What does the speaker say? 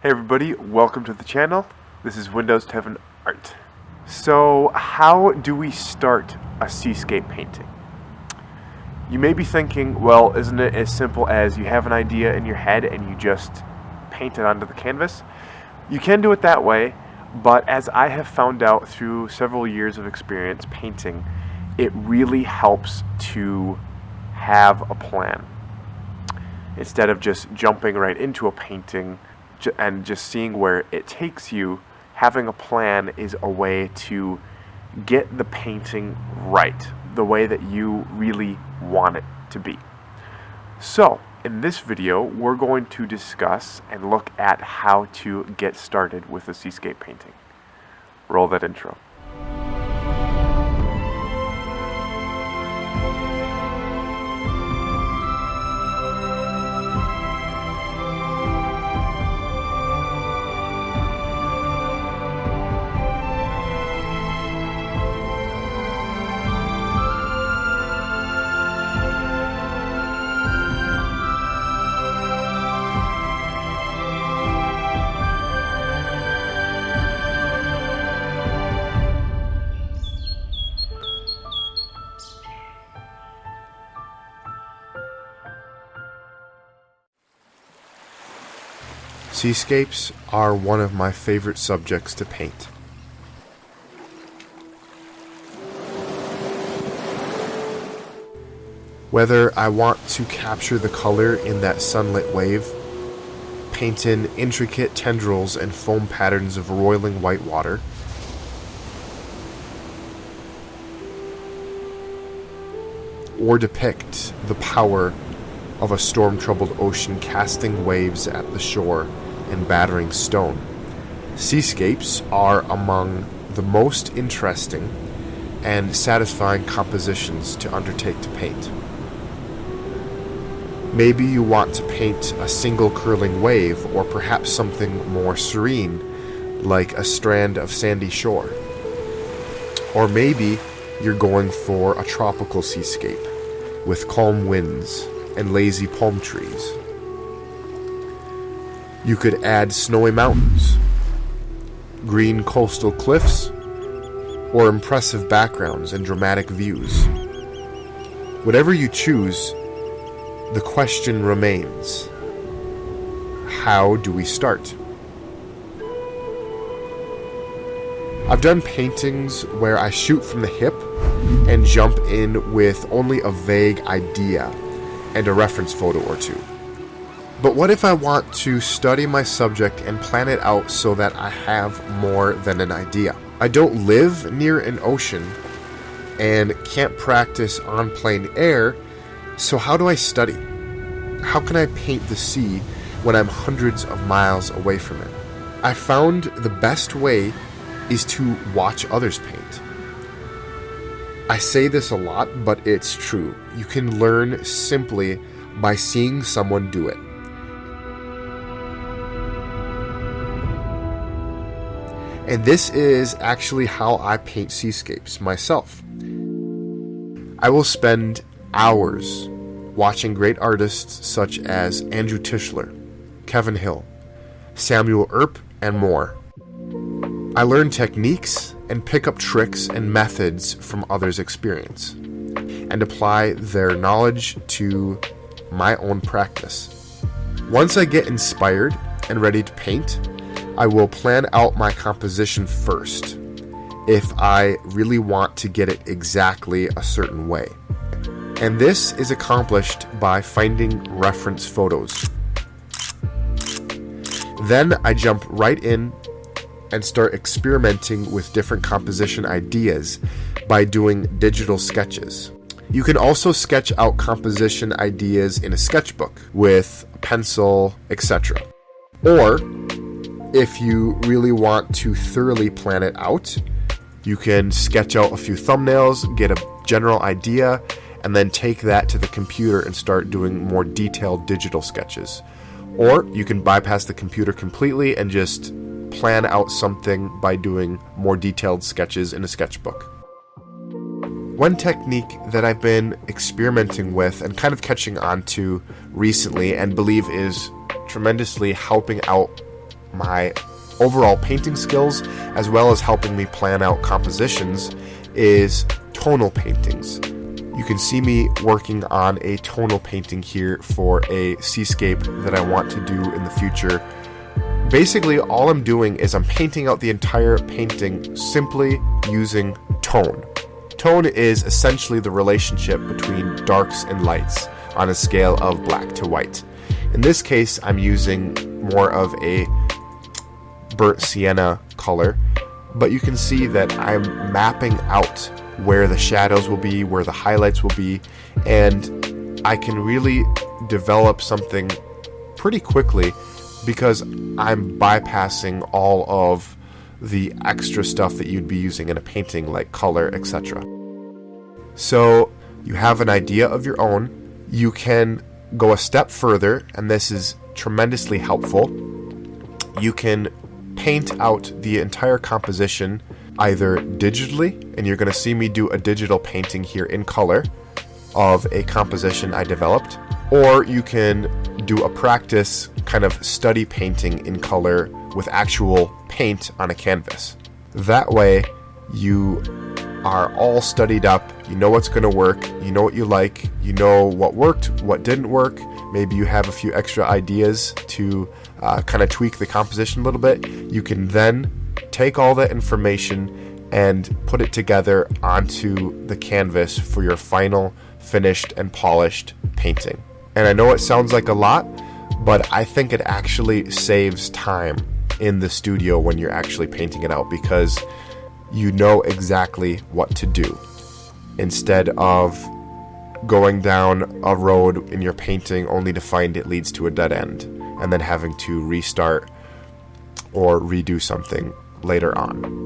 Hey everybody, welcome to the channel. This is Windows 7 Art. So how do we start a seascape painting? You may be thinking, well, isn't it as simple as you have an idea in your head and you just paint it onto the canvas? You can do it that way, but as I have found out through several years of experience painting, it really helps to have a plan. Instead of just jumping right into a painting and just seeing where it takes you, having a plan is a way to get the painting right, the way that you really want it to be. So, in this video, we're going to discuss and look at how to get started with a seascape painting. Roll that intro. Seascapes are one of my favorite subjects to paint. Whether I want to capture the color in that sunlit wave, paint in intricate tendrils and foam patterns of roiling white water, or depict the power of a storm-troubled ocean casting waves at the shore and battering stone, seascapes are among the most interesting and satisfying compositions to undertake to paint. Maybe you want to paint a single curling wave, or perhaps something more serene, like a strand of sandy shore. Or maybe you're going for a tropical seascape with calm winds and lazy palm trees. You could add snowy mountains, green coastal cliffs, or impressive backgrounds and dramatic views. Whatever you choose, the question remains: how do we start? I've done paintings where I shoot from the hip and jump in with only a vague idea and a reference photo or two. But what if I want to study my subject and plan it out so that I have more than an idea? I don't live near an ocean and can't practice on plain air, so how do I study? How can I paint the sea when I'm hundreds of miles away from it? I found the best way is to watch others paint. I say this a lot, but it's true. You can learn simply by seeing someone do it. And this is actually how I paint seascapes myself. I will spend hours watching great artists such as Andrew Tischler, Kevin Hill, Samuel Earp, and more. I learn techniques and pick up tricks and methods from others' experience and apply their knowledge to my own practice. Once I get inspired and ready to paint, I will plan out my composition first if I really want to get it exactly a certain way. And this is accomplished by finding reference photos. Then I jump right in and start experimenting with different composition ideas by doing digital sketches. You can also sketch out composition ideas in a sketchbook with a pencil, etc. Or, if you really want to thoroughly plan it out, you can sketch out a few thumbnails, get a general idea, and then take that to the computer and start doing more detailed digital sketches. Or you can bypass the computer completely and just plan out something by doing more detailed sketches in a sketchbook. One technique that I've been experimenting with and kind of catching on to recently and believe is tremendously helping out my overall painting skills, as well as helping me plan out compositions, is tonal paintings. You can see me working on a tonal painting here for a seascape that I want to do in the future. Basically, all I'm doing is I'm painting out the entire painting simply using tone. Tone is essentially the relationship between darks and lights on a scale of black to white. In this case, I'm using more of a burnt sienna color, but you can see that I'm mapping out where the shadows will be, where the highlights will be, and I can really develop something pretty quickly because I'm bypassing all of the extra stuff that you'd be using in a painting like color, etc. So you have an idea of your own. You can go a step further, and this is tremendously helpful. You can paint out the entire composition either digitally, and you're going to see me do a digital painting here in color of a composition I developed, or you can do a practice kind of study painting in color with actual paint on a canvas. That way you are all studied up, you know what's going to work, you know what you like, you know what worked, what didn't work. Maybe you have a few extra ideas to kind of tweak the composition a little bit. You can then take all that information and put it together onto the canvas for your final finished and polished painting. And I know it sounds like a lot, but I think it actually saves time in the studio when you're actually painting it out, because you know exactly what to do instead of going down a road in your painting only to find it leads to a dead end and then having to restart or redo something later on.